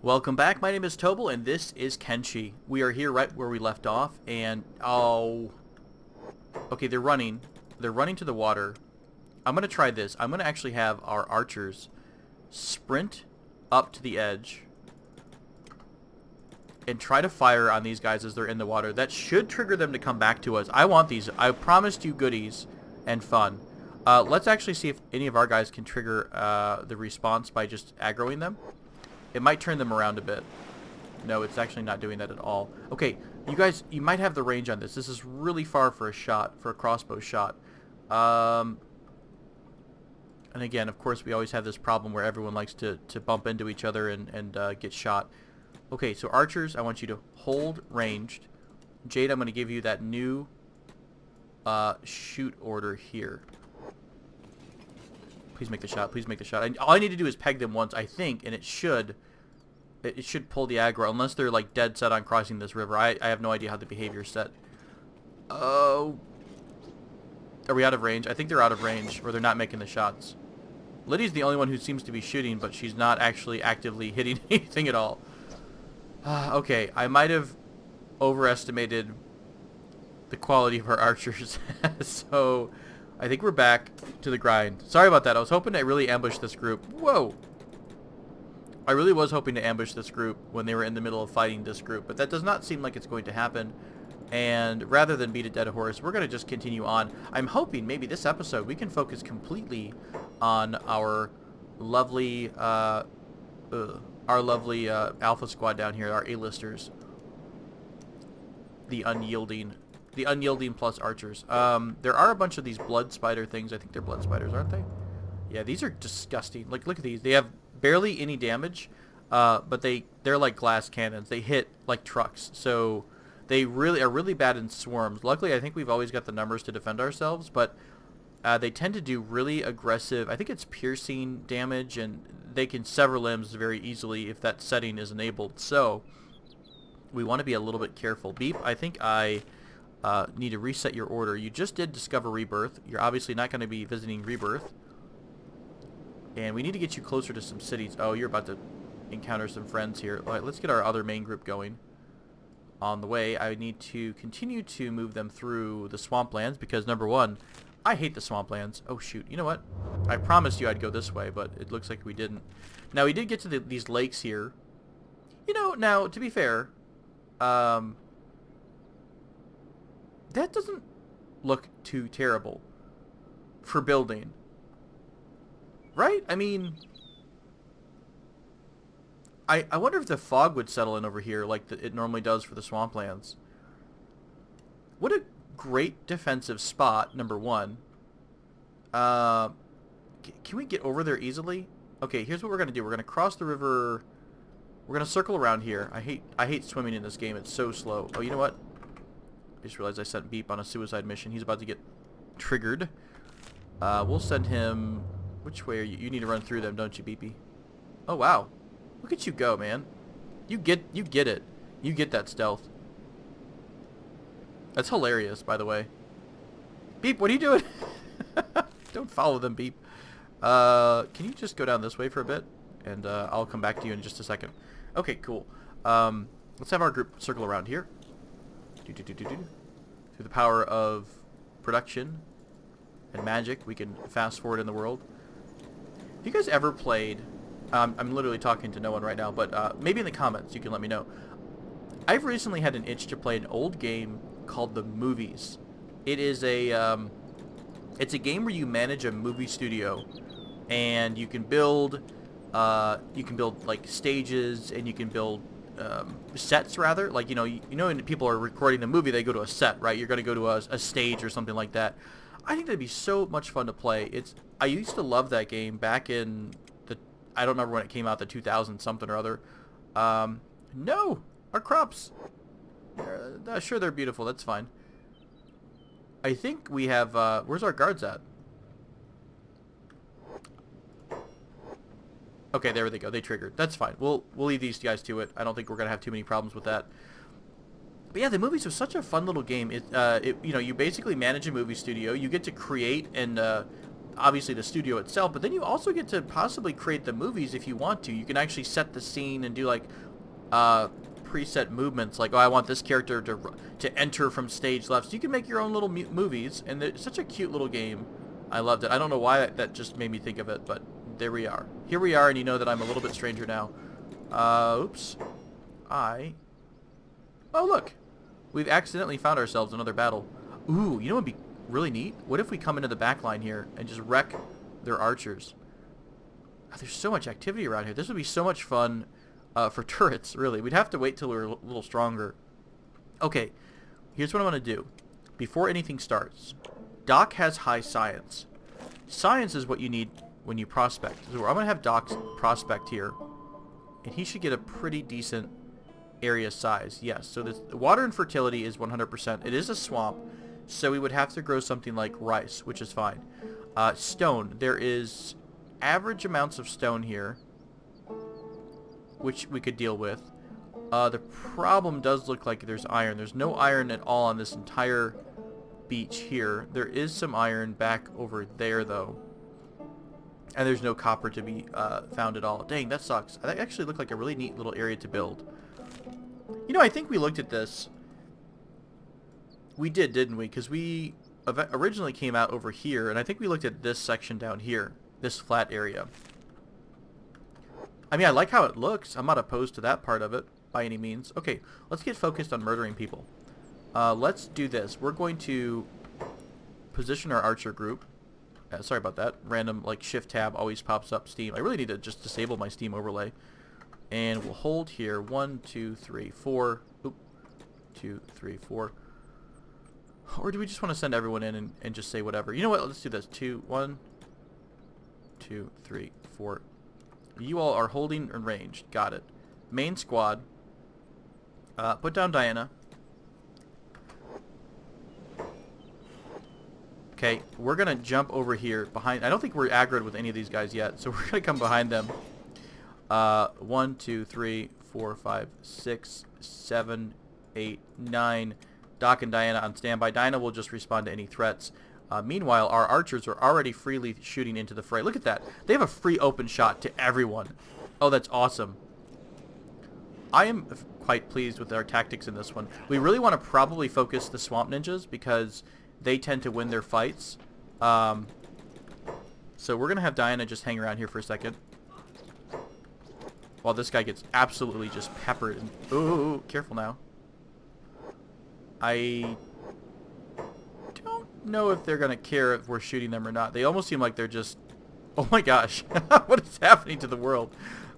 Welcome back. My name is Tobal, and this is Kenshi. We are here right where we left off, and oh, okay, they're running. They're running to the water. I'm gonna try this. I'm gonna actually have our archers sprint up to the edge and try to fire on these guys as they're in the water. That should trigger them to come back to us. I want these. I promised you goodies and fun. Let's actually see if any of our guys can trigger the response by just aggroing them. It might turn them around a bit. No, it's actually not doing that at all. Okay, you guys, you might have the range on this. This is really far for a shot, for a crossbow shot. And again, of course, we always have this problem where everyone likes to bump into each other and get shot. Okay, so archers, I want you to hold ranged. Jade, I'm going to give you that new shoot order here. Please make the shot. Please make the shot. All I need to do is peg them once, I think, and it should pull the aggro, unless they're like dead set on crossing this river. I have no idea how the behavior is set. Oh. Are we out of range? I think they're out of range, or they're not making the shots. Lydia's the only one who seems to be shooting, but she's not actually actively hitting anything at all. Okay, I might have overestimated the quality of our archers. So I think we're back to the grind. Sorry about that. I was hoping to really ambush this group. Whoa! I really was hoping to ambush this group when they were in the middle of fighting this group, but that does not seem like it's going to happen. And rather than beat a dead horse, we're going to just continue on. I'm hoping maybe this episode we can focus completely on our lovely, Alpha Squad down here, our A-listers. The unyielding plus archers. There are a bunch of these blood spider things. I think they're blood spiders, aren't they? Yeah, these are disgusting. Like, look at these. They have barely any damage, but they're like glass cannons. They hit like trucks. So they really are really bad in swarms. Luckily, I think we've always got the numbers to defend ourselves, but they tend to do really aggressive, I think it's piercing damage, and they can sever limbs very easily if that setting is enabled. So we want to be a little bit careful. Beep, I think I need to reset your order. You just did discover Rebirth. You're obviously not going to be visiting Rebirth. And we need to get you closer to some cities. Oh, you're about to encounter some friends here. All right, let's get our other main group going. On the way, I need to continue to move them through the swamplands because, number one, I hate the swamplands. Oh, shoot. You know what? I promised you I'd go this way, but it looks like we didn't. Now, we did get to these lakes here. You know, now, to be fair, that doesn't look too terrible for building. Right? I mean, I wonder if the fog would settle in over here like it normally does for the swamplands. What a great defensive spot, number one. Can we get over there easily? Okay, here's what we're going to do. We're going to cross the river. We're going to circle around here. I hate swimming in this game. It's so slow. Oh, you know what? I just realized I sent Beep on a suicide mission. He's about to get triggered. We'll send him... Which way are you? You need to run through them, don't you, Beepy? Oh, wow. Look at you go, man. You get it. You get that stealth. That's hilarious, by the way. Beep, what are you doing? Don't follow them, Beep. Can you just go down this way for a bit? And I'll come back to you in just a second. Okay, cool. Let's have our group circle around here. Through the power of production and magic, we can fast forward in the world. Have you guys ever played... I'm literally talking to no one right now, but maybe in the comments you can let me know. I've recently had an itch to play an old game called The Movies. It is it's a game where you manage a movie studio, and you can build like stages, and you can build sets rather. Like you know when people are recording the movie, they go to a set, right? You're going to go to a stage or something like that. I think that'd be so much fun to play. I used to love that game back in I don't remember when it came out, the 2000 something or other. No, our crops. Sure, they're beautiful. That's fine. I think we have. Where's our guards at? Okay, there they go. They triggered. That's fine. We'll leave these guys to it. I don't think we're gonna have too many problems with that. But yeah, the movies was such a fun little game. You know, you basically manage a movie studio. You get to create and obviously the studio itself, but then you also get to possibly create the movies if you want to. You can actually set the scene and do like preset movements, like, oh, I want this character to enter from stage left. So you can make your own little movies, and it's such a cute little game. I loved it. I don't know why that just made me think of it, but there we are. Here we are, and you know that I'm a little bit stranger now. Oops. Oh, look. We've accidentally found ourselves another battle. Ooh, you know what would be really neat? What if we come into the back line here and just wreck their archers? Oh, there's so much activity around here. This would be so much fun for turrets, really. We'd have to wait till we're a little stronger. Okay, here's what I'm going to do. Before anything starts, Doc has high science. Science is what you need when you prospect. So I'm going to have Doc's prospect here, and he should get a pretty decent area size. Yes, so the water and fertility is 100%. It is a swamp, so we would have to grow something like rice, which is fine. Stone. There is average amounts of stone here, which we could deal with. The problem does look like there's iron. There's no iron at all on this entire beach here. There is some iron back over there, though. And there's no copper to be found at all. Dang, that sucks. That actually looked like a really neat little area to build. You know, I think we looked at this. We did, didn't we? Because we originally came out over here, and I think we looked at this section down here, this flat area. I mean, I like how it looks. I'm not opposed to that part of it by any means. Okay, let's get focused on murdering people. Let's do this. We're going to position our archer group. Sorry about that. Random, like, shift tab always pops up Steam. I really need to just disable my Steam overlay. And we'll hold here. 1, 2, 3, 4. Oop. 2, 3, 4. Or do we just want to send everyone in and just say whatever? You know what? Let's do this. 2, 1, 2, 3, 4. You all are holding and ranged. Got it. Main squad. Put down Diana. Okay, we're going to jump over here behind. I don't think we're aggroed with any of these guys yet, so we're going to come behind them. 1, 2, 3, 4, 5, 6, 7, 8, 9. Doc and Diana on standby. Diana will just respond to any threats. Meanwhile, our archers are already freely shooting into the fray. Look at that. They have a free open shot to everyone. Oh, that's awesome. I am quite pleased with our tactics in this one. We really want to probably focus the swamp ninjas because they tend to win their fights. So we're going to have Diana just hang around here for a second. While this guy gets absolutely just peppered. Ooh, careful now. I don't know if they're going to care if we're shooting them or not. They almost seem like they're just... Oh my gosh. What is happening to the world?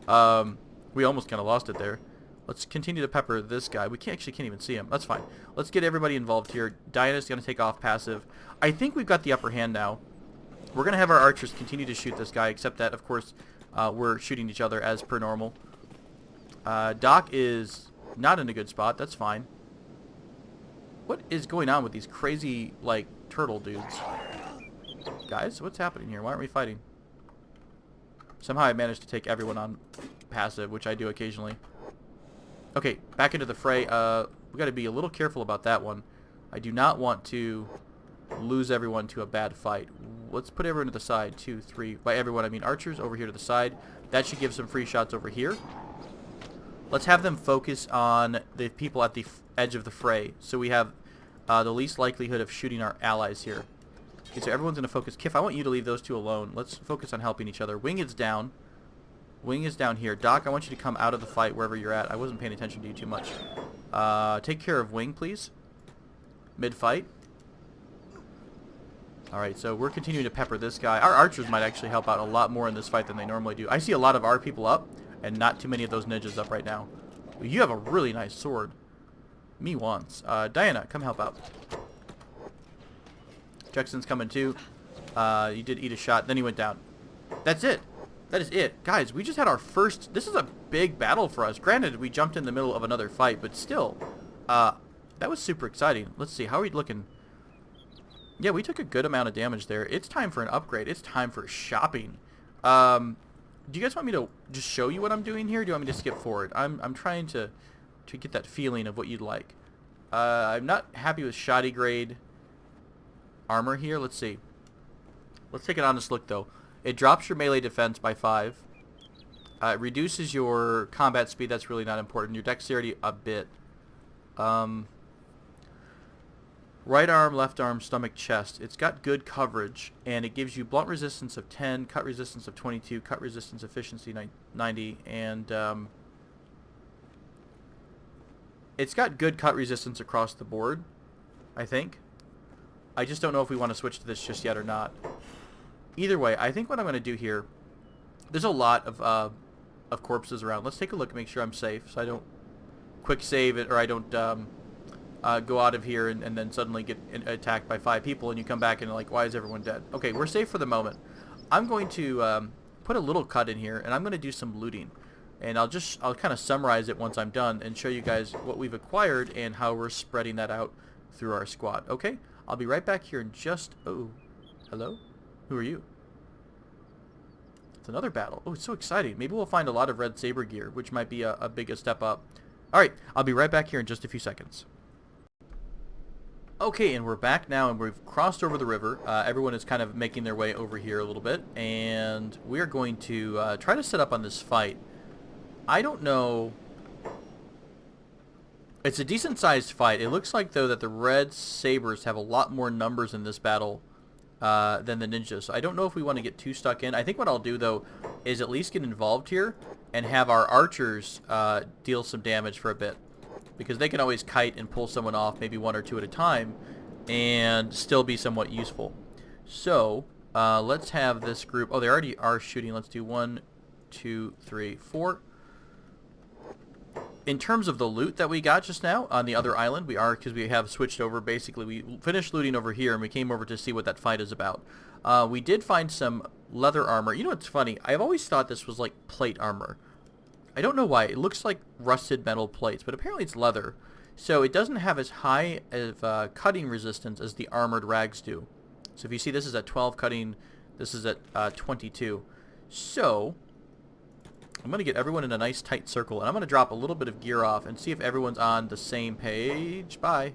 We almost kind of lost it there. Let's continue to pepper this guy. We can't even see him. That's fine. Let's get everybody involved here. Diana's going to take off passive. I think we've got the upper hand now. We're going to have our archers continue to shoot this guy, except that, of course, we're shooting each other as per normal. Doc is not in a good spot. That's fine. What is going on with these crazy, like, turtle dudes? Guys, what's happening here? Why aren't we fighting? Somehow I managed to take everyone on passive, which I do occasionally. Okay, back into the fray. We got to be a little careful about that one. I do not want to lose everyone to a bad fight. Let's put everyone to the side. 2, 3. By everyone, I mean archers over here to the side. That should give some free shots over here. Let's have them focus on the people at the edge of the fray, so we have the least likelihood of shooting our allies here. Okay, so everyone's going to focus. Kif, I want you to leave those two alone. Let's focus on helping each other. Wing is down. Wing is down here. Doc, I want you to come out of the fight wherever you're at. I wasn't paying attention to you too much. Take care of Wing, please. Mid-fight. Alright, so we're continuing to pepper this guy. Our archers might actually help out a lot more in this fight than they normally do. I see a lot of our people up, and not too many of those ninjas up right now. You have a really nice sword. Me wants. Diana, come help out. Jackson's coming too. You did eat a shot, then he went down. That's it. That is it. Guys, we just had our first... This is a big battle for us. Granted, we jumped in the middle of another fight, but still. That was super exciting. Let's see, how are we looking? Yeah, we took a good amount of damage there. It's time for an upgrade. It's time for shopping. Do you guys want me to just show you what I'm doing here? Or do you want me to skip forward? I'm trying to get that feeling of what you'd like. I'm not happy with shoddy grade armor here. Let's see. Let's take an honest look, though. It drops your melee defense by 5. It reduces your combat speed. That's really not important. Your dexterity a bit. Right arm, left arm, stomach, chest. It's got good coverage, and it gives you blunt resistance of 10, cut resistance of 22, cut resistance efficiency 90, and it's got good cut resistance across the board, I think. I just don't know if we want to switch to this just yet or not. Either way, I think what I'm going to do here, there's a lot of corpses around. Let's take a look and make sure I'm safe, so I don't quick save it, or I don't go out of here and then suddenly get attacked by 5 people, and you come back and like, why is everyone dead? Okay, we're safe for the moment. I'm going to put a little cut in here, and I'm going to do some looting. And I'll kind of summarize it once I'm done and show you guys what we've acquired and how we're spreading that out through our squad. Okay? I'll be right back here in just... Oh, hello? Who are you? It's another battle. Oh, it's so exciting. Maybe we'll find a lot of red saber gear, which might be a big step up. Alright, I'll be right back here in just a few seconds. Okay, and we're back now, and we've crossed over the river. Everyone is kind of making their way over here a little bit, and we're going to try to set up on this fight. I don't know. It's a decent-sized fight. It looks like, though, that the red sabers have a lot more numbers in this battle than the ninjas. So I don't know if we want to get too stuck in. I think what I'll do, though, is at least get involved here and have our archers deal some damage for a bit. Because they can always kite and pull someone off, maybe 1 or 2 at a time, and still be somewhat useful. So, let's have this group... Oh, they already are shooting. Let's do 1, 2, 3, 4. In terms of the loot that we got just now on the other island, because we have switched over, basically, we finished looting over here, and we came over to see what that fight is about. We did find some leather armor. You know what's funny? I've always thought this was like plate armor. I don't know why. It looks like rusted metal plates, but apparently it's leather. So it doesn't have as high of cutting resistance as the armored rags do. So if you see, this is at 12 cutting, this is at 22. So I'm going to get everyone in a nice tight circle, and I'm going to drop a little bit of gear off and see if everyone's on the same page. Bye.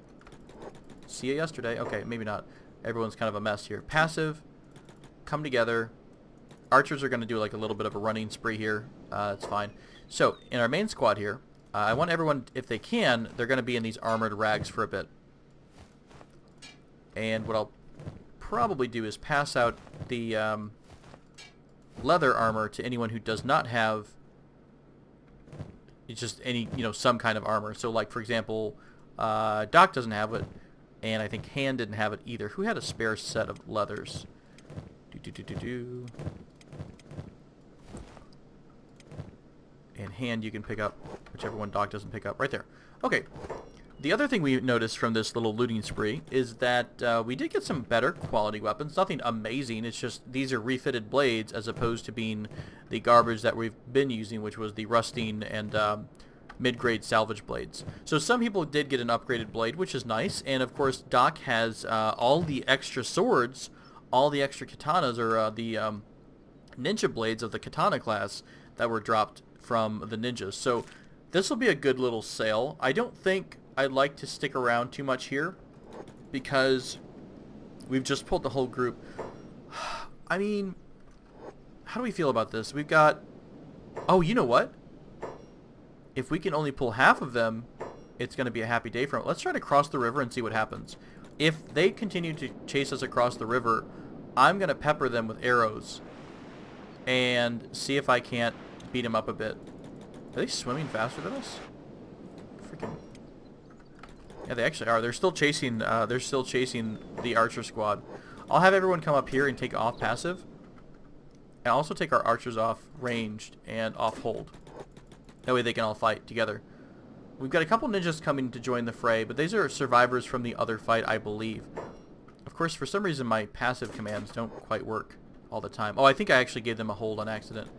See you yesterday. Okay, maybe not. Everyone's kind of a mess here. Passive. Come together. Archers are going to do like a little bit of a running spree here. That's fine. So, in our main squad here, I want everyone, if they can, they're going to be in these armored rags for a bit. And what I'll probably do is pass out the leather armor to anyone who does not have just any, some kind of armor. So, like, for example, Doc doesn't have it, and I think Han didn't have it either. Who had a spare set of leathers? And hand you can pick up, whichever one Doc doesn't pick up. Right there. Okay. The other thing we noticed from this little looting spree is that we did get some better quality weapons. Nothing amazing. It's just these are refitted blades as opposed to being the garbage that we've been using, which was the rusting and mid-grade salvage blades. So some people did get an upgraded blade, which is nice. And of course, Doc has all the extra swords, all the extra katanas, or the ninja blades of the katana class that were dropped from the ninjas. So this will be a good little sale. I don't think I'd like to stick around too much here because we've just pulled the whole group. I mean, how do we feel about this? We've got... Oh, you know what? If we can only pull half of them, it's going to be a happy day for them. Let's try to cross the river and see what happens. If they continue to chase us across the river, I'm going to pepper them with arrows and see if I can't beat them up a bit. Are they swimming faster than us? Freaking... Yeah, they actually are. They're still chasing the archer squad. I'll have everyone come up here and take off passive. And also take our archers off ranged and off hold. That way they can all fight together. We've got a couple ninjas coming to join the fray, but these are survivors from the other fight, I believe. Of course, for some reason, my passive commands don't quite work all the time. Oh, I think I actually gave them a hold on accident.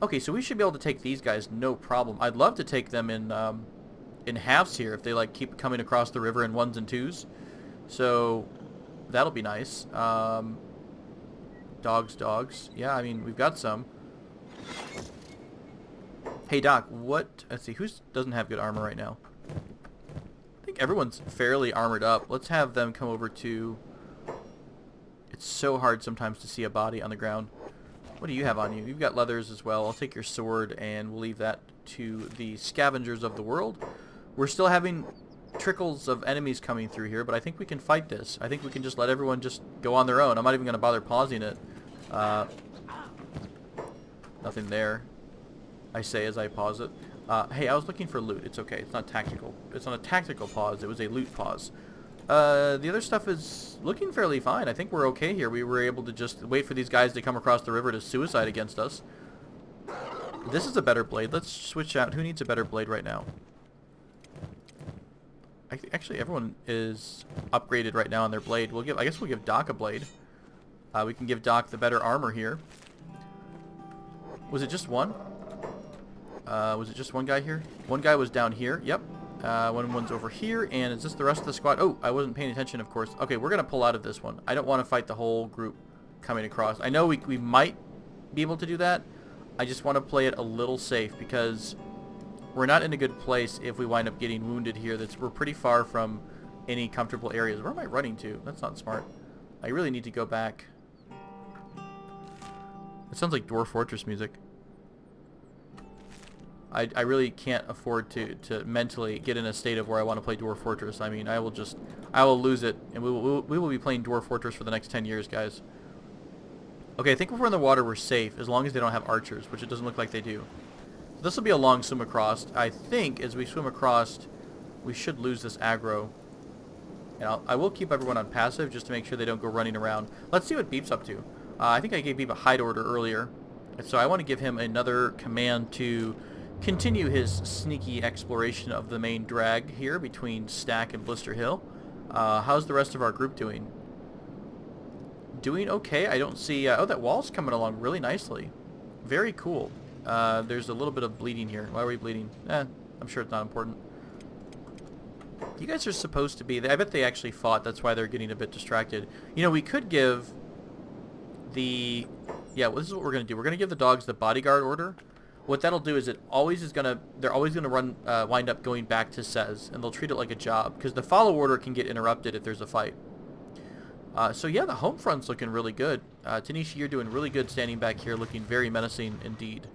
Okay, so we should be able to take these guys no problem. I'd love to take them in halves here if they like keep coming across the river in 1s and 2s. So that'll be nice. Dogs. Yeah, I mean, we've got some. Hey, Doc, let's see, who doesn't have good armor right now? I think everyone's fairly armored up. Let's have them come over to... It's so hard sometimes to see a body on the ground. What do you have on you? You've got leathers as well. I'll take your sword, and we'll leave that to the scavengers of the world. We're still having trickles of enemies coming through here, but I think we can fight this. I think we can just let everyone just go on their own. I'm not even going to bother pausing it. Nothing there, I say as I pause it. Hey, I was looking for loot. It's okay. It's not tactical. It's not a tactical pause. It was a loot pause. The other stuff is looking fairly fine. I think we're okay here. We were able to just wait for these guys to come across the river to suicide against us. This is a better blade. Let's switch out. Who needs a better blade right now? Actually, everyone is upgraded right now on their blade. I guess we'll give Doc a blade. We can give Doc the better armor here. Was it just one? Was it just one guy here? One guy was down here. Yep. One's over here. And is this the rest of the squad? Oh, I wasn't paying attention, of course. Okay, we're going to pull out of this one. I don't want to fight the whole group coming across. I know we might be able to do that. I just want to play it a little safe because we're not in a good place if we wind up getting wounded here. We're pretty far from any comfortable areas. Where am I running to? That's not smart. I really need to go back. It sounds like Dwarf Fortress music. I really can't afford to mentally get in a state of where I want to play Dwarf Fortress. I mean, I will lose it, and we will be playing Dwarf Fortress for the next 10 years, guys. Okay, I think if we're in the water, we're safe, as long as they don't have archers, which it doesn't look like they do. This will be a long swim across. I think as we swim across, we should lose this aggro. And I will keep everyone on passive just to make sure they don't go running around. Let's see what Beep's up to. I think I gave Beep a hide order earlier, and so I want to give him another command to continue his sneaky exploration of the main drag here between Stack and Blister Hill. How's the rest of our group doing? Doing okay. I don't see... oh, that wall's coming along really nicely. Very cool. There's a little bit of bleeding here. Why are we bleeding? I'm sure it's not important. You guys are supposed to be... I bet they actually fought. That's why they're getting a bit distracted. You know, we could give the... Yeah, well, this is what we're going to do. We're going to give the dogs the bodyguard order. What that'll do is they're always going to wind up going back to Sez, and they'll treat it like a job, because the follow order can get interrupted if there's a fight. So yeah, the home front's looking really good. Tanisha, you're doing really good standing back here, looking very menacing indeed.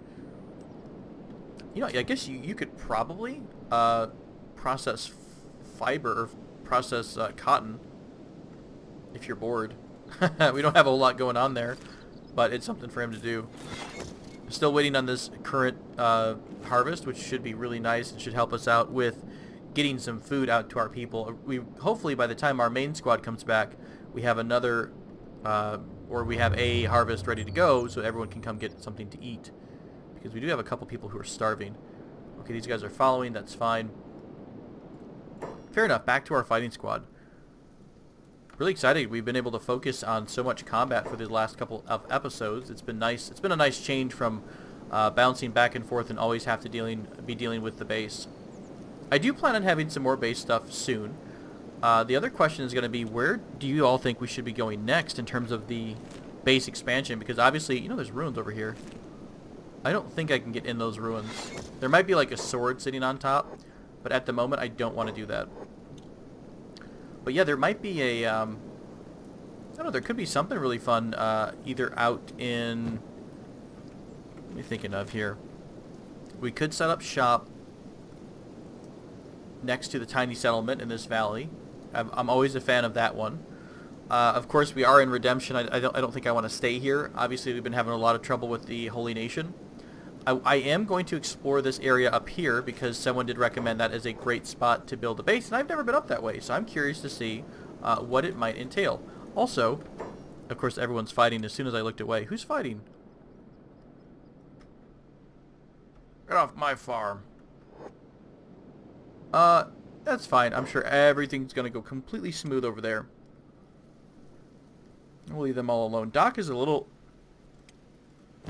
You know, I guess you could probably process fiber or process cotton if you're bored. We don't have a whole lot going on there, but it's something for him to do. Still waiting on this current harvest, which should be really nice and should help us out with getting some food out to our people. Hopefully by the time our main squad comes back, we have another, or we have a harvest ready to go so everyone can come get something to eat. Because we do have a couple people who are starving. Okay, these guys are following, that's fine. Fair enough, back to our fighting squad. Really excited. We've been able to focus on so much combat for the last couple of episodes. It's been nice. It's been a nice change from bouncing back and forth and always have to be dealing with the base. I do plan on having some more base stuff soon. The other question is going to be, where do you all think we should be going next in terms of the base expansion? Because obviously, you know, there's ruins over here. I don't think I can get in those ruins. There might be like a sword sitting on top, but at the moment I don't want to do that. But yeah, there might be a, I don't know, there could be something really fun, either out in, what am I thinking of here? We could set up shop next to the tiny settlement in this valley. I'm always a fan of that one. Of course, we are in Redemption. I don't think I want to stay here. Obviously, we've been having a lot of trouble with the Holy Nation. I am going to explore this area up here because someone did recommend that as a great spot to build a base, and I've never been up that way, so I'm curious to see what it might entail. Also, of course, everyone's fighting as soon as I looked away. Who's fighting? Get off my farm. That's fine. I'm sure everything's going to go completely smooth over there. We'll leave them all alone. Doc is a little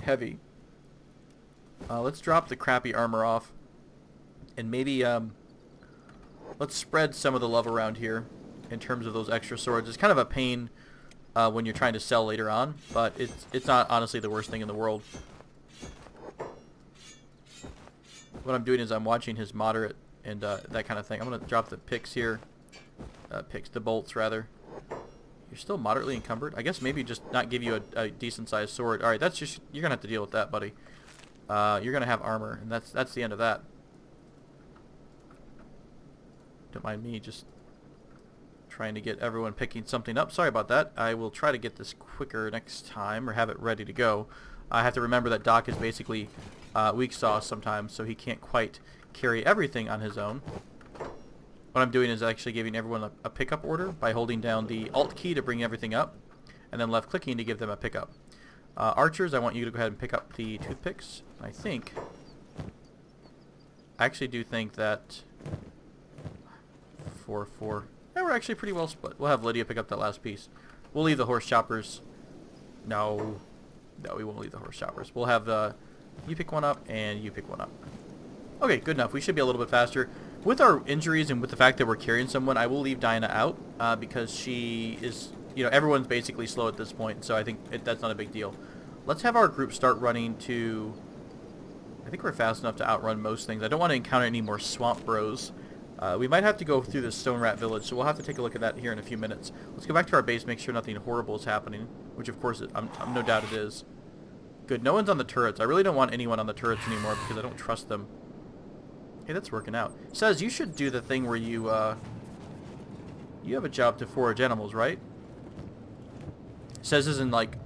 heavy. Let's drop the crappy armor off. And maybe, let's spread some of the love around here in terms of those extra swords. It's kind of a pain when you're trying to sell later on, but it's not honestly the worst thing in the world. What I'm doing is I'm watching his moderate and that kind of thing. I'm going to drop the picks here. The bolts, rather. You're still moderately encumbered. I guess maybe just not give you a decent sized sword. All right, that's just, you're gonna have to deal with that, buddy. You're gonna have armor, and that's the end of that. Don't mind me just trying to get everyone picking something up. Sorry about that. I will try to get this quicker next time, or have it ready to go. I have to remember that Doc is basically weak sauce sometimes, so he can't quite carry everything on his own. What I'm doing is actually giving everyone a pickup order by holding down the Alt key to bring everything up, and then left clicking to give them a pickup. Archers, I want you to go ahead and pick up the toothpicks. I actually do think that 4-4. Yeah, we're actually pretty well split. We'll have Lydia pick up that last piece. We'll leave the horse choppers. No, we won't leave the horse choppers. We'll have you pick one up and you pick one up. Okay, good enough. We should be a little bit faster. With our injuries and with the fact that we're carrying someone, I will leave Dinah out because she is, everyone's basically slow at this point, so I think that's not a big deal. Let's have our group start running to, I think we're fast enough to outrun most things. I don't want to encounter any more swamp bros. We might have to go through the Stone Rat Village, so we'll have to take a look at that here in a few minutes. Let's go back to our base, make sure nothing horrible is happening, which of course, I'm no doubt it is. Good, no one's on the turrets. I really don't want anyone on the turrets anymore because I don't trust them. Hey, that's working out. Says you should do the thing where you have a job to forage animals, right? Says is in like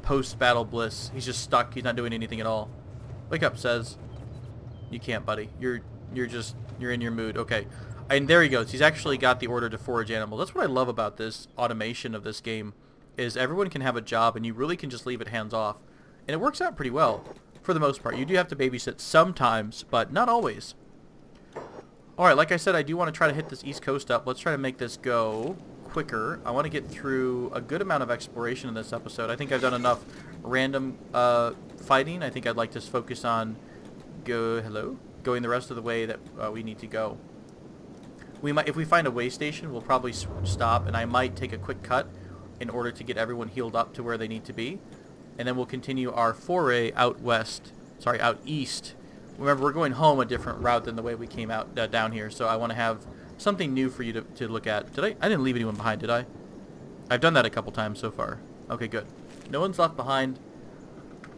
post-battle bliss. He's just stuck. He's not doing anything at all. Wake up, Says. You can't, buddy. You're in your mood. Okay. And there he goes. He's actually got the order to forage animals. That's what I love about this automation of this game, is everyone can have a job and you really can just leave it hands off. And it works out pretty well for the most part. You do have to babysit sometimes, but not always. Alright, like I said, I do want to try to hit this east coast up. Let's try to make this go quicker. I want to get through a good amount of exploration in this episode. I think I've done enough random fighting. I think I'd like to focus on going the rest of the way that we need to go. We might, if we find a way station, we'll probably stop, and I might take a quick cut in order to get everyone healed up to where they need to be. And then we'll continue our foray out east. Remember, we're going home a different route than the way we came out down here, so I want to have something new for you to look at. I didn't leave anyone behind, did I? I've done that a couple times so far. Okay, good. No one's left behind.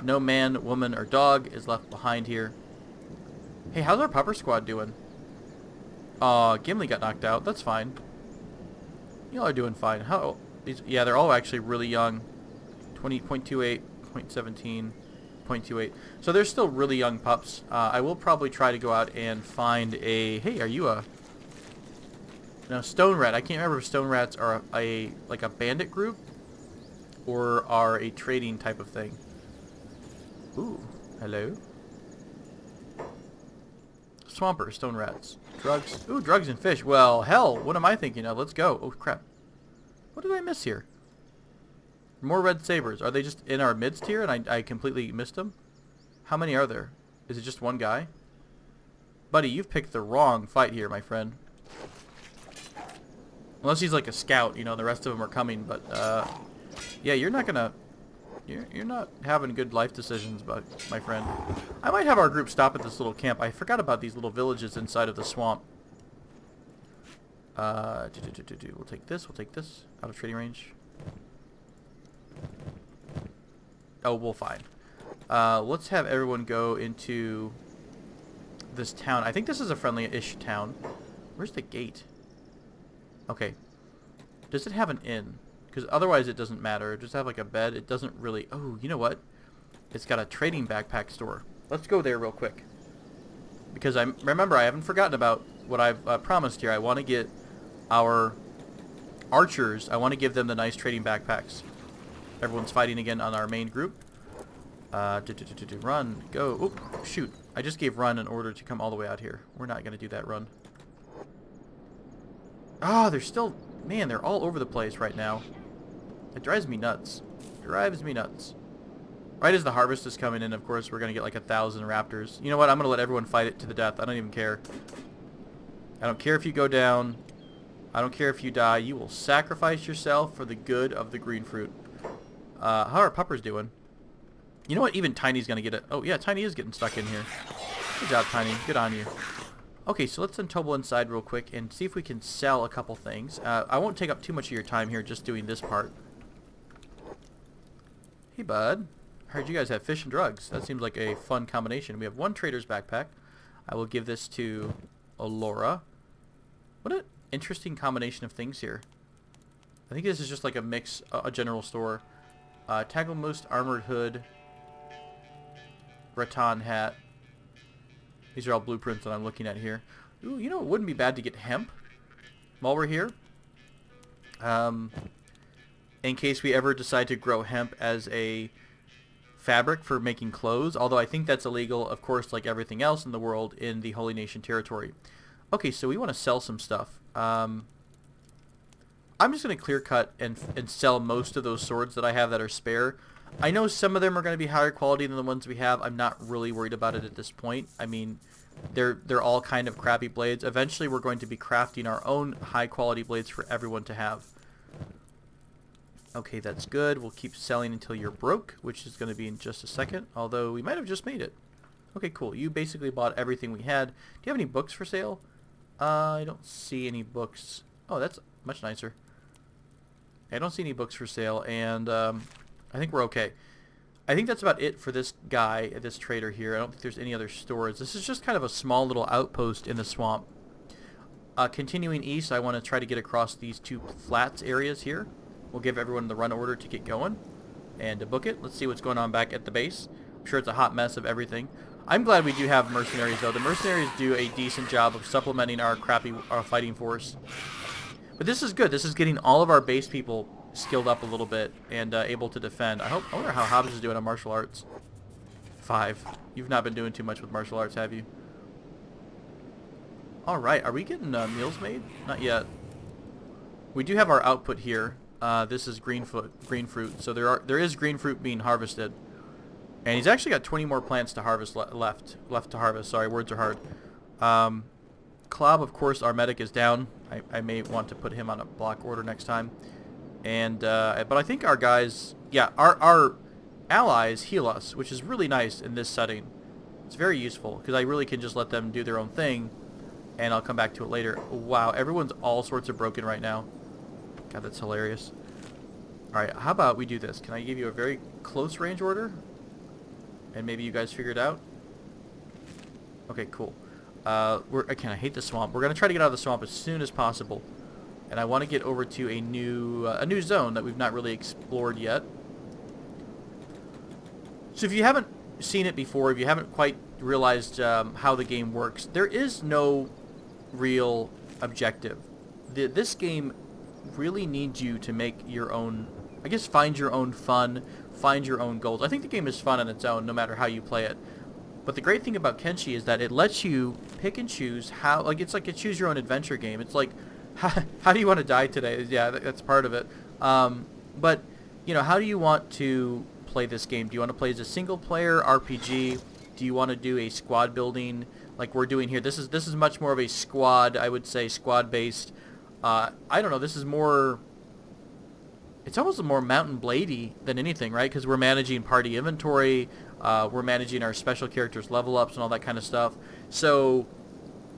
No man, woman, or dog is left behind here. Hey, how's our pupper squad doing? Gimli got knocked out. That's fine. Y'all are doing fine. Yeah, they're all actually really young. 20.28, 0.17. 0.28. So they're still really young pups. I will probably try to go out and find a... Hey, are you a... No, Stone Rat. I can't remember if Stone Rats are like a bandit group or are a trading type of thing. Ooh, hello. Swamper, Stone Rats. Drugs. Ooh, drugs and fish. Well, hell, what am I thinking of? Let's go. Oh, crap. What did I miss here? More red sabers. Are they just in our midst here and I completely missed them? How many are there? Is it just one guy? Buddy, you've picked the wrong fight here, my friend. Unless he's like a scout, the rest of them are coming, but yeah, you're not gonna... You're not having good life decisions, but my friend. I might have our group stop at this little camp. I forgot about these little villages inside of the swamp. We'll take this, out of trading range. Oh, we'll find. Let's have everyone go into this town. I think this is a friendly-ish town. Where's the gate? Okay. Does it have an inn? Because otherwise it doesn't matter. Just have like a bed. It doesn't really... Oh, you know what? It's got a trading backpack store. Let's go there real quick. Because remember, I haven't forgotten about what I've promised here. I want to get our archers, I want to give them the nice trading backpacks. Everyone's fighting again on our main group. Run, go. Oop, shoot. I just gave Run an order to come all the way out here. We're not going to do that, Run. Ah, they're still... Man, they're all over the place right now. It drives me nuts. Drives me nuts. Right as the harvest is coming in, of course, we're going to get like 1,000 raptors. You know what? I'm going to let everyone fight it to the death. I don't even care. I don't care if you go down. I don't care if you die. You will sacrifice yourself for the good of the green fruit. How are puppers doing? You know what? Even Tiny's going to get it. Oh, yeah, Tiny is getting stuck in here. Good job, Tiny. Good on you. Okay, so let's untotal inside real quick and see if we can sell a couple things. I won't take up too much of your time here just doing this part. Hey, bud. Heard you guys have fish and drugs. That seems like a fun combination. We have one trader's backpack. I will give this to Alora. What an interesting combination of things here. I think this is just like a mix, a general store. Tagglemost armored hood. Rattan hat. These are all blueprints that I'm looking at here. Ooh, you know, it wouldn't be bad to get hemp while we're here. In case we ever decide to grow hemp as a fabric for making clothes. Although I think that's illegal, of course, like everything else in the world in the Holy Nation territory. Okay, so we want to sell some stuff. I'm just going to clear cut and sell most of those swords that I have that are spare. I know some of them are going to be higher quality than the ones we have. I'm not really worried about it at this point. I mean, they're all kind of crappy blades. Eventually, we're going to be crafting our own high quality blades for everyone to have. Okay, that's good. We'll keep selling until you're broke, which is going to be in just a second. Although, we might have just made it. Okay, cool. You basically bought everything we had. Do you have any books for sale? I don't see any books. Oh, that's much nicer. I don't see any books for sale, and I think we're okay. I think that's about it for this guy, this trader here. I don't think there's any other stores. This is just kind of a small little outpost in the swamp. Continuing east, I want to try to get across these two flats areas here. We'll give everyone the run order to get going and to book it. Let's see what's going on back at the base. I'm sure it's a hot mess of everything. I'm glad we do have mercenaries, though. The mercenaries do a decent job of supplementing our crappy fighting force. But this is good. This is getting all of our base people skilled up a little bit and able to defend. I wonder how Hobbs is doing on martial arts. 5. You've not been doing too much with martial arts, have you? Alright, are we getting meals made? Not yet. We do have our output here. This is green fruit. So there is green fruit being harvested. And he's actually got 20 more plants to harvest left to harvest. Sorry, words are hard. Klob, of course, our medic is down. I may want to put him on a block order next time. And but I think our guys, yeah, our allies heal us, which is really nice in this setting. It's very useful because I really can just let them do their own thing, and I'll come back to it later. Wow, everyone's all sorts of broken right now. God, that's hilarious. All right, how about we do this? Can I give you a very close range order? And maybe you guys figure it out? Okay, cool. Again, I hate the swamp. We're going to try to get out of the swamp as soon as possible. And I want to get over to a new zone that we've not really explored yet. So if you haven't seen it before, if you haven't quite realized how the game works, there is no real objective. This game really needs you to make your own, I guess, find your own fun, find your own goals. I think the game is fun on its own, no matter how you play it. But the great thing about Kenshi is that it lets you pick and choose how, like, it's like a choose your own adventure game. It's like, how do you want to die today? Yeah, that's part of it. But, you know, how do you want to play this game? Do you want to play as a single player RPG? Do you want to do a squad building like we're doing here? This is much more of a squad, I would say, squad based. I don't know, this is more, it's almost more Mountain Bladey than anything, right? Because we're managing party inventory, we're managing our special characters level ups and all that kind of stuff. So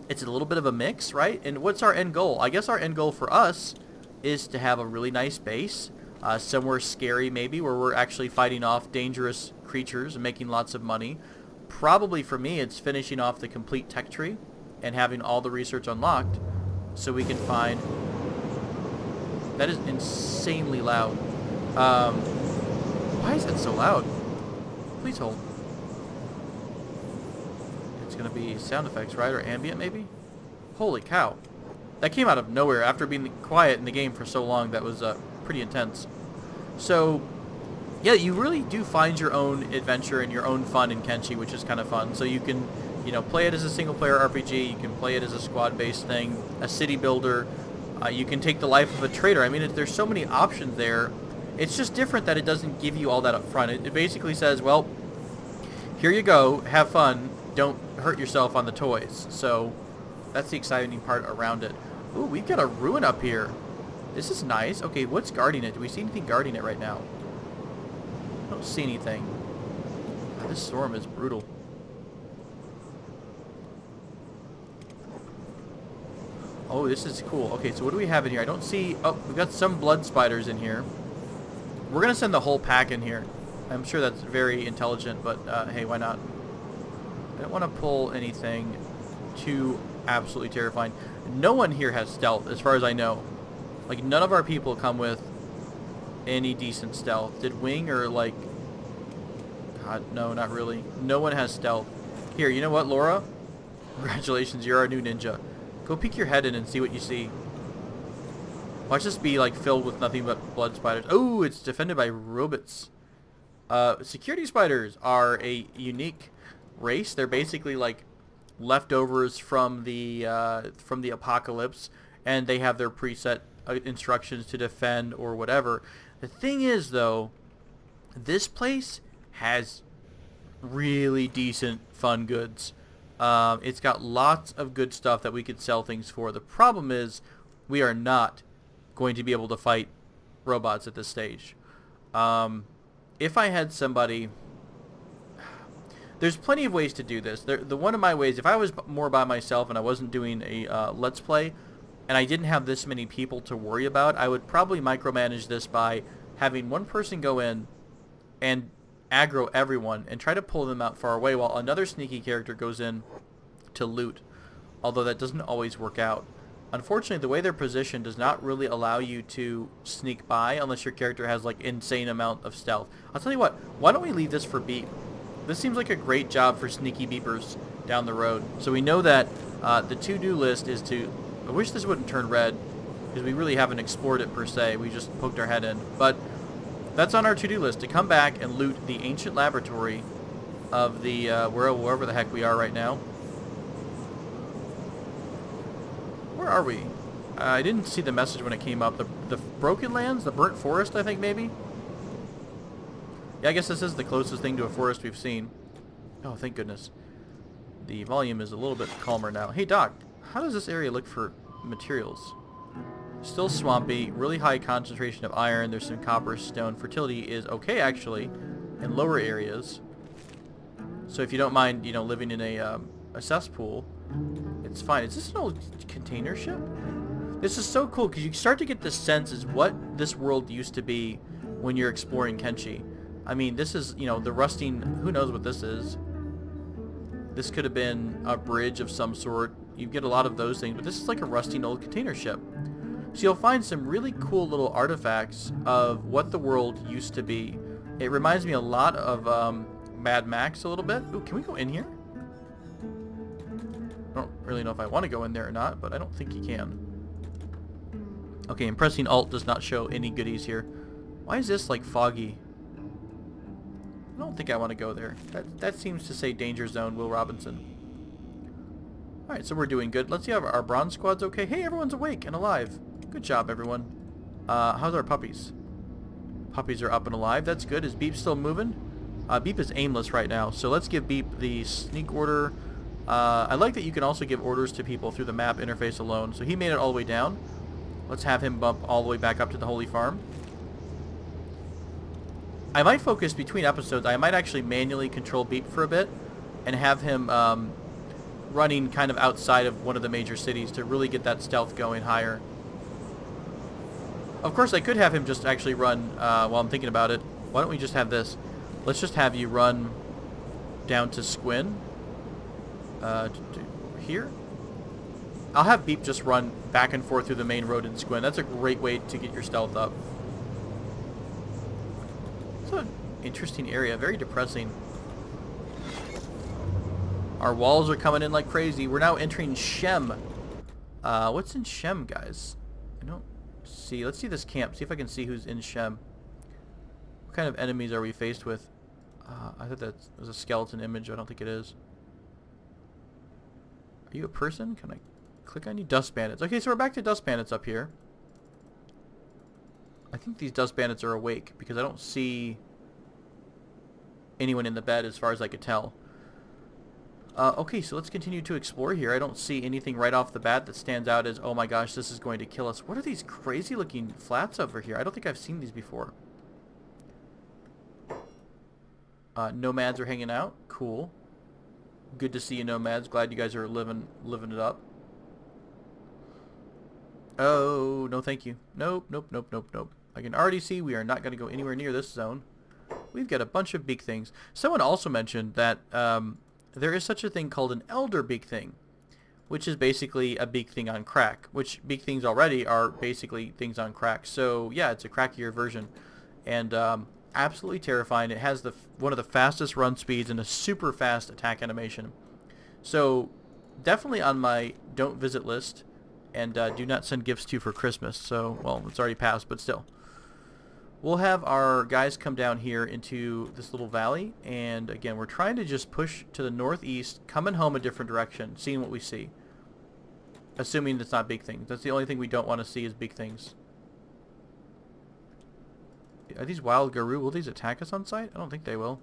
it's a little bit of a mix, right? And what's our end goal? I guess our end goal for us is to have a really nice base, somewhere scary maybe, where we're actually fighting off dangerous creatures and making lots of money. Probably for me, it's finishing off the complete tech tree and having all the research unlocked so we can find... That is insanely loud. Why is that so loud? Please hold. It's going to be sound effects, right? Or ambient, maybe? Holy cow. That came out of nowhere after being quiet in the game for so long. That was pretty intense. So, yeah, you really do find your own adventure and your own fun in Kenshi, which is kind of fun. So you can, you know, play it as a single-player RPG. You can play it as a squad-based thing, a city builder. You can take the life of a trader. I mean, there's so many options there. It's just different that it doesn't give you all that up front. It basically says, well, here you go, have fun, don't hurt yourself on the toys. So that's the exciting part around it. Ooh, we've got a ruin up here. This is nice. Okay, what's guarding it? Do we see anything guarding it right now? I don't see anything. God, this storm is brutal. Oh, this is cool. Okay, so what do we have in here? I don't see... Oh, we've got some blood spiders in here. We're going to send the whole pack in here. I'm sure that's very intelligent, but hey, why not? I don't want to pull anything too absolutely terrifying. No one here has stealth, as far as I know. Like, none of our people come with any decent stealth. Did Wing or, like... God, no, not really. No one has stealth. Here, you know what, Laura? Congratulations, you're our new ninja. Go peek your head in and see what you see. Watch this be, like, filled with nothing but blood spiders. Oh, it's defended by robots. Security spiders are a unique race. They're basically, like, leftovers from the apocalypse, and they have their preset instructions to defend or whatever. The thing is, though, this place has really decent fun goods. It's got lots of good stuff that we could sell things for. The problem is we are not going to be able to fight robots at this stage. If I had somebody... There's plenty of ways to do this. The one of my ways, if I was more by myself and I wasn't doing a Let's Play, and I didn't have this many people to worry about, I would probably micromanage this by having one person go in and aggro everyone and try to pull them out far away while another sneaky character goes in to loot, although that doesn't always work out. Unfortunately, the way they're positioned does not really allow you to sneak by unless your character has, like, insane amount of stealth. I'll tell you what, why don't we leave this for Beep? This seems like a great job for sneaky beepers down the road. So we know that the to-do list is to... I wish this wouldn't turn red, because we really haven't explored it per se. We just poked our head in. But that's on our to-do list, to come back and loot the ancient laboratory of the wherever the heck we are right now. Where are we? I didn't see the message when it came up. The Broken Lands? The Burnt Forest, I think, maybe? Yeah, I guess this is the closest thing to a forest we've seen. Oh, thank goodness. The volume is a little bit calmer now. Hey, Doc, how does this area look for materials? Still swampy, really high concentration of iron. There's some copper, stone. Fertility is okay, actually, in lower areas. So if you don't mind, you know, living in a cesspool, it's fine. Is this an old container ship? This is so cool because you start to get the sense as what this world used to be when you're exploring Kenshi. I mean, this is, you know, the rusting... Who knows what this is? This could have been a bridge of some sort. You get a lot of those things, but this is like a rusting old container ship. So you'll find some really cool little artifacts of what the world used to be. It reminds me a lot of Mad Max a little bit. Ooh, can we go in here? I don't really know if I want to go in there or not, but I don't think you can. Okay, and pressing Alt does not show any goodies here. Why is this, like, foggy? I don't think I want to go there. That seems to say Danger Zone, Will Robinson. Alright, so we're doing good. Let's see if our bronze squad's okay. Hey, everyone's awake and alive. Good job, everyone. How's our puppies? Puppies are up and alive. That's good. Is Beep still moving? Beep is aimless right now, so let's give Beep the sneak order. I like that you can also give orders to people through the map interface alone. So he made it all the way down. Let's have him bump all the way back up to the Holy Farm. I might focus between episodes. I might actually manually control Beep for a bit and have him running kind of outside of one of the major cities to really get that stealth going higher. Of course, I could have him just actually run while I'm thinking about it. Why don't we just have this? Let's just have you run down to Squin. Here? I'll have Beep just run back and forth through the main road in Squin. That's a great way to get your stealth up. It's an interesting area. Very depressing. Our walls are coming in like crazy. We're now entering SHEM. What's in SHEM, guys? I don't see. Let's see this camp. See if I can see who's in SHEM. What kind of enemies are we faced with? I thought that was a skeleton image. I don't think it is. Are you a person? Can I click on you? Dust bandits. Okay, so we're back to dust bandits up here. I think these dust bandits are awake because I don't see anyone in the bed as far as I could tell. Okay, so let's continue to explore here. I don't see anything right off the bat that stands out as, oh my gosh, this is going to kill us. What are these crazy looking flats over here? I don't think I've seen these before. Nomads are hanging out. Cool. Good to see you, Nomads. Glad you guys are living it up. Oh, no thank you. Nope, nope, nope, nope, nope. I can already see we are not going to go anywhere near this zone. We've got a bunch of big things. Someone also mentioned that there is such a thing called an elder big thing, which is basically a big thing on crack, which big things already are basically things on crack. So yeah, it's a crackier version, and absolutely terrifying. It has one of the fastest run speeds and a super fast attack animation. So definitely on my don't visit list, and do not send gifts to for Christmas. So, well, it's already passed, but still. We'll have our guys come down here into this little valley, and again, we're trying to just push to the northeast, coming home a different direction, seeing what we see. Assuming it's not big things. That's the only thing we don't want to see is big things. Are these wild Garou? Will these attack us on sight? I don't think they will.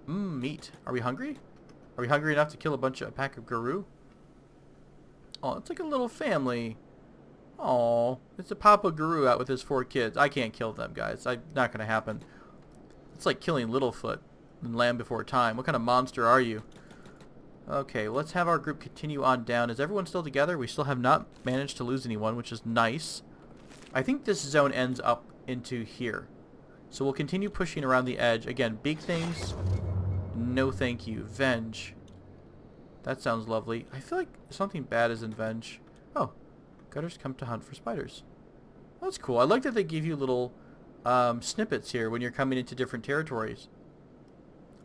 Meat. Are we hungry? Are we hungry enough to kill a pack of Garou? Oh, it's like a little family. Oh, it's a Papa Garou out with his 4 kids. I can't kill them, guys. Not going to happen. It's like killing Littlefoot in Land Before Time. What kind of monster are you? Okay, let's have our group continue on down. Is everyone still together? We still have not managed to lose anyone, which is nice. I think this zone ends up into here. So we'll continue pushing around the edge. Again, big things. No thank you. Venge. That sounds lovely. I feel like something bad is in Venge. Oh. Gutters come to hunt for spiders. Well, that's cool. I like that they give you little snippets here when you're coming into different territories.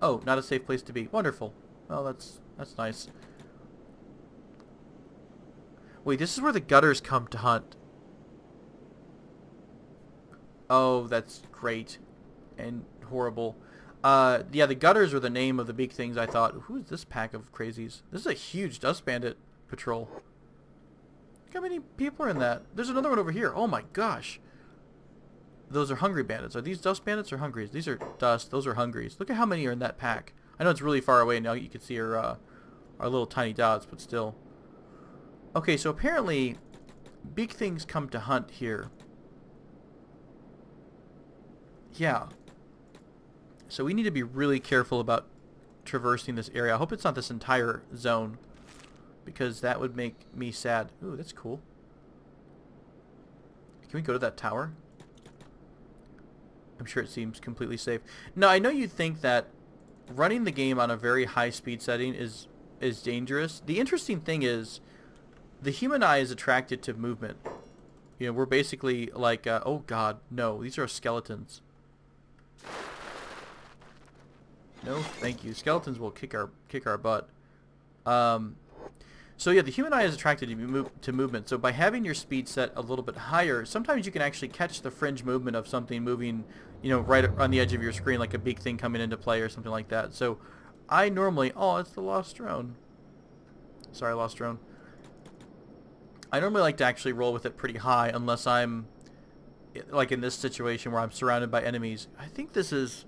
Oh, not a safe place to be. Wonderful. Well, that's nice. Wait, this is where the gutters come to hunt. Oh, that's great and horrible. Yeah, the gutters were the name of the big things. I thought, who is this pack of crazies? This is a huge dust bandit patrol. Look how many people are in that. There's another one over here. Oh my gosh. Those are hungry bandits. Are these dust bandits or hungries? These are dust. Those are hungries. Look at how many are in that pack. I know it's really far away now. You can see our little tiny dots, but still. Okay, so apparently big things come to hunt here. Yeah. So we need to be really careful about traversing this area. I hope it's not this entire zone, because that would make me sad. Ooh, that's cool. Can we go to that tower? I'm sure it seems completely safe. Now, I know you think that running the game on a very high speed setting is dangerous. The interesting thing is the human eye is attracted to movement. You know, we're basically like, oh god, no, these are skeletons. No, thank you. Skeletons will kick our butt. So yeah, the human eye is attracted to movement. So by having your speed set a little bit higher, sometimes you can actually catch the fringe movement of something moving, you know, right on the edge of your screen, like a big thing coming into play or something like that. So I normally, oh, it's the lost drone. Sorry, lost drone. I normally like to actually roll with it pretty high unless I'm, like in this situation where I'm surrounded by enemies. I think this is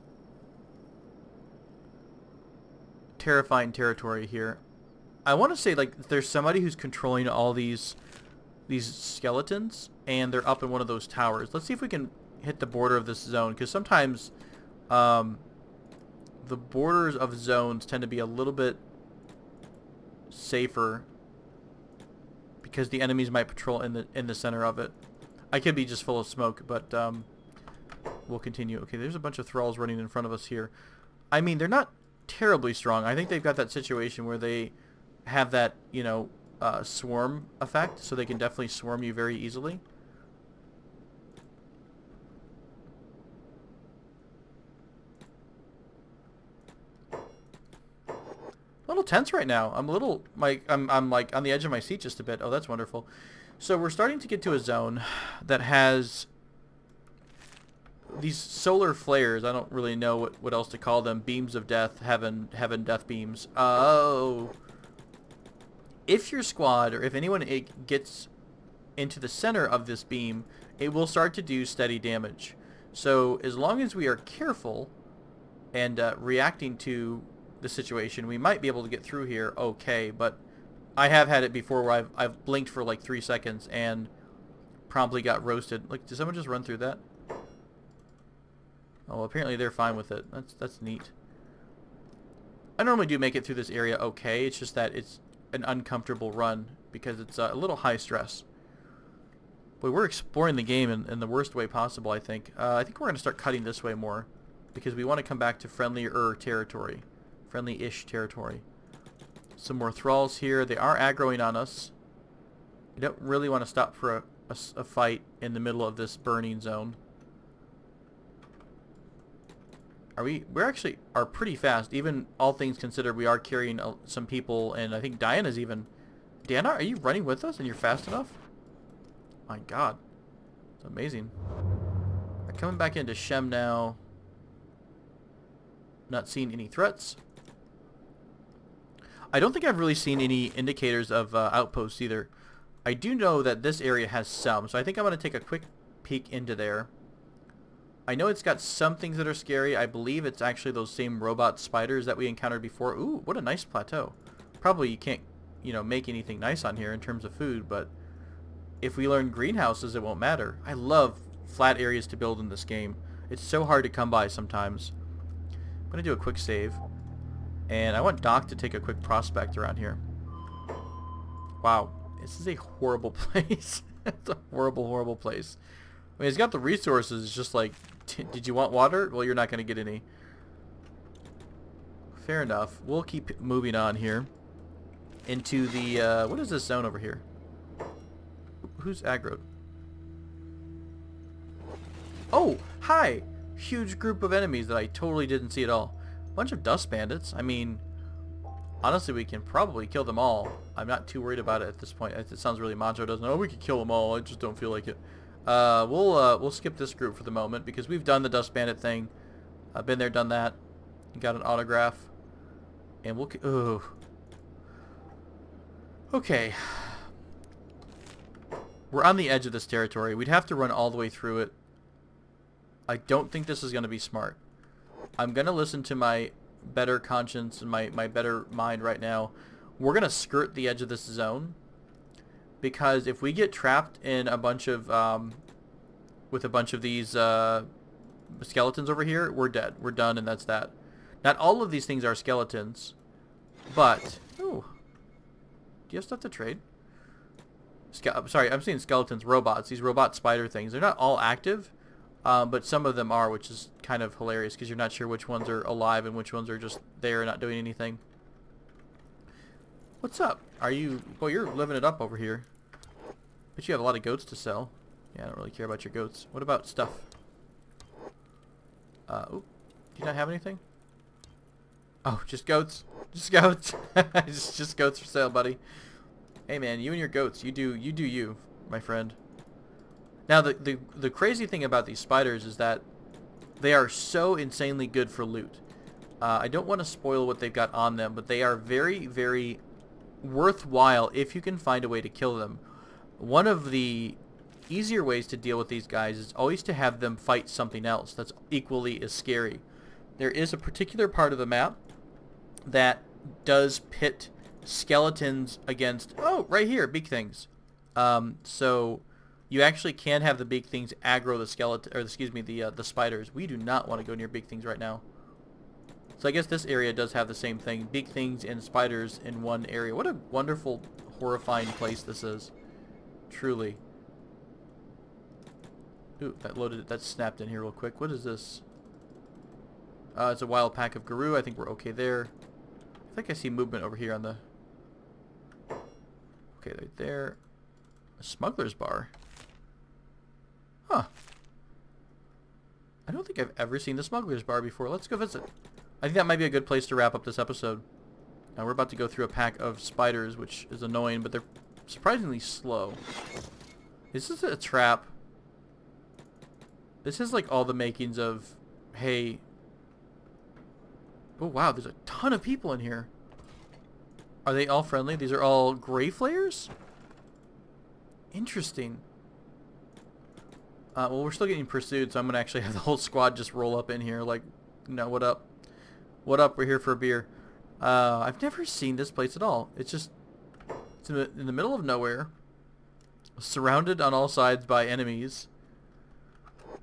terrifying territory here. I want to say like there's somebody who's controlling all these skeletons, and they're up in one of those towers. Let's see if we can hit the border of this zone, because sometimes the borders of zones tend to be a little bit safer because the enemies might patrol in the center of it. I could be just full of smoke, but we'll continue. Okay, there's a bunch of thralls running in front of us here. I mean, they're not terribly strong. I think they've got that situation where they have that, you know, swarm effect, so they can definitely swarm you very easily. A little tense right now. I'm a little, I'm like on the edge of my seat just a bit. Oh, that's wonderful. So we're starting to get to a zone that has these solar flares. I don't really know what else to call them. Beams of death, heaven death beams. Oh. If your squad, or if anyone gets into the center of this beam, it will start to do steady damage. So as long as we are careful and reacting to the situation, we might be able to get through here okay. But I have had it before where I've blinked for like 3 seconds and promptly got roasted. Like, did someone just run through that? Oh, apparently they're fine with it. That's neat. I normally do make it through this area okay. It's just that it's an uncomfortable run because it's a little high stress. Boy, we're exploring the game in the worst way possible, I think. I think we're going to start cutting this way more, because we want to come back to friendlier territory. Friendly-ish territory. Some more thralls here. They are aggroing on us. I don't really want to stop for a fight in the middle of this burning zone. We're actually are pretty fast. Even all things considered, we are carrying some people, and I think Diana's even... Diana, are you running with us and you're fast enough? My god. It's amazing. We're coming back into Shem now. Not seeing any threats. I don't think I've really seen any indicators of outposts either. I do know that this area has some, so I think I'm going to take a quick peek into there. I know it's got some things that are scary. I believe it's actually those same robot spiders that we encountered before. Ooh, what a nice plateau. Probably you can't, you know, make anything nice on here in terms of food, but if we learn greenhouses, it won't matter. I love flat areas to build in this game. It's so hard to come by sometimes. I'm going to do a quick save. And I want Doc to take a quick prospect around here. Wow. This is a horrible place. It's a horrible, horrible place. I mean, it's got the resources. It's just like, did you want water? Well, you're not going to get any. Fair enough. We'll keep moving on here. Into the, what is this zone over here? Who's aggroed? Oh, hi! Huge group of enemies that I totally didn't see at all. Bunch of dust bandits. I mean, honestly, we can probably kill them all. I'm not too worried about it at this point. It sounds really macho, doesn't it? Oh, we can kill them all. I just don't feel like it. We'll skip this group for the moment because we've done the dust bandit thing. I've been there, done that. Got an autograph, and we'll. Ooh. Okay. We're on the edge of this territory. We'd have to run all the way through it. I don't think this is going to be smart. I'm going to listen to my better conscience and my better mind right now. We're going to skirt the edge of this zone. Because if we get trapped in a bunch of... with a bunch of these skeletons over here, we're dead. We're done, and that's that. Not all of these things are skeletons. But... Ooh. Do you have stuff to trade? Sorry, I'm saying skeletons, robots. These robot spider things. They're not all active. But some of them are, which is kind of hilarious because you're not sure which ones are alive and which ones are just there not doing anything. What's up? Are you... Well, you're living it up over here. But you have a lot of goats to sell. Yeah, I don't really care about your goats. What about stuff? Oh, do you not have anything? Oh, just goats. Just goats. just goats for sale, buddy. Hey, man, you and your goats. You do you, my friend. Now, the crazy thing about these spiders is that they are so insanely good for loot. I don't want to spoil what they've got on them, but they are very, very worthwhile if you can find a way to kill them. One of the easier ways to deal with these guys is always to have them fight something else that's equally as scary. There is a particular part of the map that does pit skeletons against... Oh, right here, big things. So... You actually can have the big things aggro the skeleton, or excuse me, the spiders. We do not want to go near big things right now. So I guess this area does have the same thing. Big things and spiders in one area. What a wonderful, horrifying place this is. Truly. Ooh, that snapped in here real quick. What is this? It's a wild pack of Guru. I think we're okay there. I think I see movement over here on the... Okay, right there. A smuggler's bar. Huh. I don't think I've ever seen the smuggler's bar before. Let's go visit. I think that might be a good place to wrap up this episode. Now we're about to go through a pack of spiders, which is annoying, but they're surprisingly slow. Is this a trap? This is like all the makings of, hey... Oh wow, there's a ton of people in here. Are they all friendly? These are all gray flayers? Interesting. Well, we're still getting pursued, so I'm going to actually have the whole squad just roll up in here like, you know, what up? What up? We're here for a beer. I've never seen this place at all. It's just... It's in the middle of nowhere. Surrounded on all sides by enemies.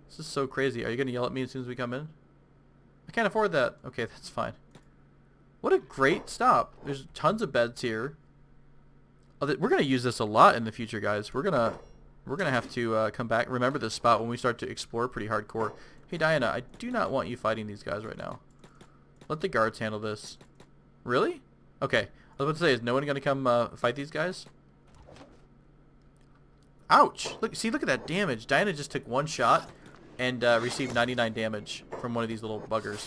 This is so crazy. Are you going to yell at me as soon as we come in? I can't afford that. Okay, that's fine. What a great stop. There's tons of beds here. Oh, we're going to use this a lot in the future, guys. We're going to We're going to have to come back. Remember this spot when we start to explore pretty hardcore. Hey, Diana, I do not want you fighting these guys right now. Let the guards handle this. Really? Okay. I was about to say, is no one going to come fight these guys? Ouch! Look at that damage. Diana just took one shot and received 99 damage from one of these little buggers.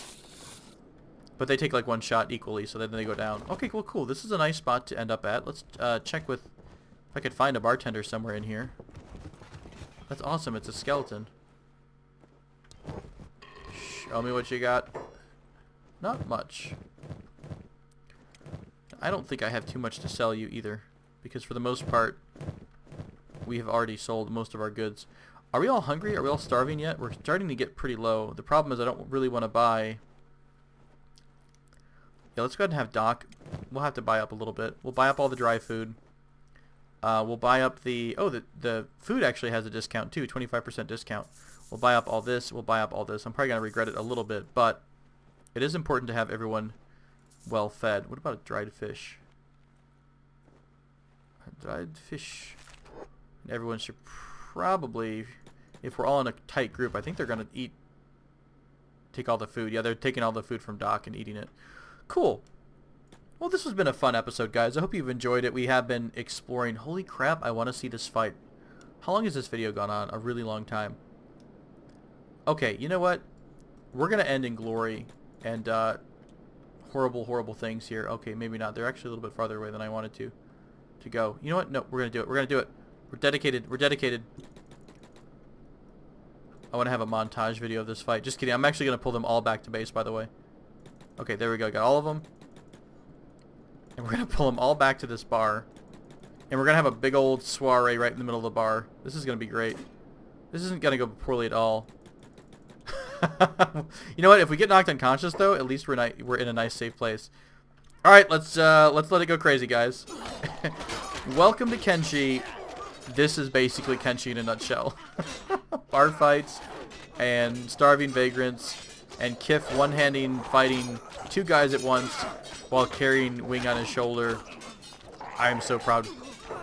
But they take like one shot equally, so then they go down. Okay, cool. This is a nice spot to end up at. Let's check with if I could find a bartender somewhere in here. That's awesome. It's a skeleton. Show me what you got. Not much. I don't think I have too much to sell you either, because for the most part, we have already sold most of our goods. Are we all hungry? Are we all starving yet? We're starting to get pretty low. The problem is I don't really want to buy... Yeah, let's go ahead and have Doc. We'll have to buy up a little bit. We'll buy up all the dry food. We'll buy up the... Oh, the food actually has a discount too, 25% discount. We'll buy up all this. We'll buy up all this. I'm probably going to regret it a little bit, but it is important to have everyone well fed. What about a dried fish? A dried fish. Everyone should probably, if we're all in a tight group, I think they're going to take all the food. Yeah, they're taking all the food from Doc and eating it. Cool. Well, this has been a fun episode, guys. I hope you've enjoyed it. We have been exploring. Holy crap, I want to see this fight. How long has this video gone on? A really long time. Okay, you know what? We're going to end in glory and horrible things here. Okay, maybe not. They're actually a little bit farther away than I wanted to go. You know what? No, we're going to do it. We're going to do it. We're dedicated. We're dedicated. I want to have a montage video of this fight. Just kidding. I'm actually going to pull them all back to base, by the way. Okay, there we go. Got all of them. And we're going to pull them all back to this bar. And we're going to have a big old soiree right in the middle of the bar. This is going to be great. This isn't going to go poorly at all. You know what? If we get knocked unconscious, though, at least we're in a nice, safe place. All right, let's let it go crazy, guys. Welcome to Kenshi. This is basically Kenshi in a nutshell. Bar fights and starving vagrants and Kif one-handing fighting two guys at once while carrying Wing on his shoulder. I am so proud.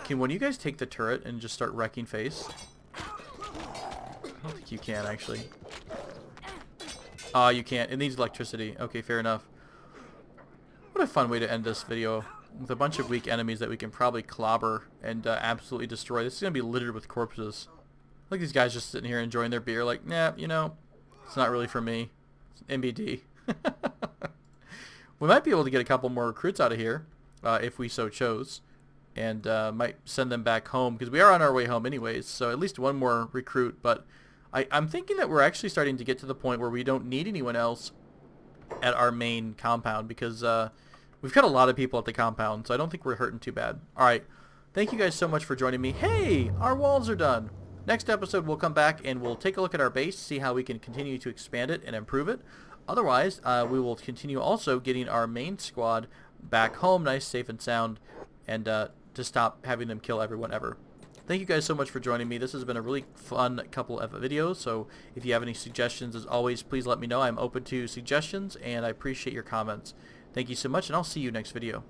Can one of you guys take the turret and just start wrecking face? I don't think you can, actually. You can't. It needs electricity. Okay, fair enough. What a fun way to end this video. With a bunch of weak enemies that we can probably clobber and absolutely destroy. This is going to be littered with corpses. Look at these guys just sitting here enjoying their beer like, nah, you know, it's not really for me. It's MBD. We might be able to get a couple more recruits out of here if we so chose. And might send them back home because we are on our way home anyways. So at least one more recruit. But I'm thinking that we're actually starting to get to the point where we don't need anyone else at our main compound because... we've got a lot of people at the compound, so I don't think we're hurting too bad. Alright, thank you guys so much for joining me. Hey, our walls are done. Next episode, we'll come back and we'll take a look at our base, see how we can continue to expand it and improve it. Otherwise, we will continue also getting our main squad back home, nice, safe, and sound, and to stop having them kill everyone ever. Thank you guys so much for joining me. This has been a really fun couple of videos, so if you have any suggestions, as always, please let me know. I'm open to suggestions, and I appreciate your comments. Thank you so much, and I'll see you next video.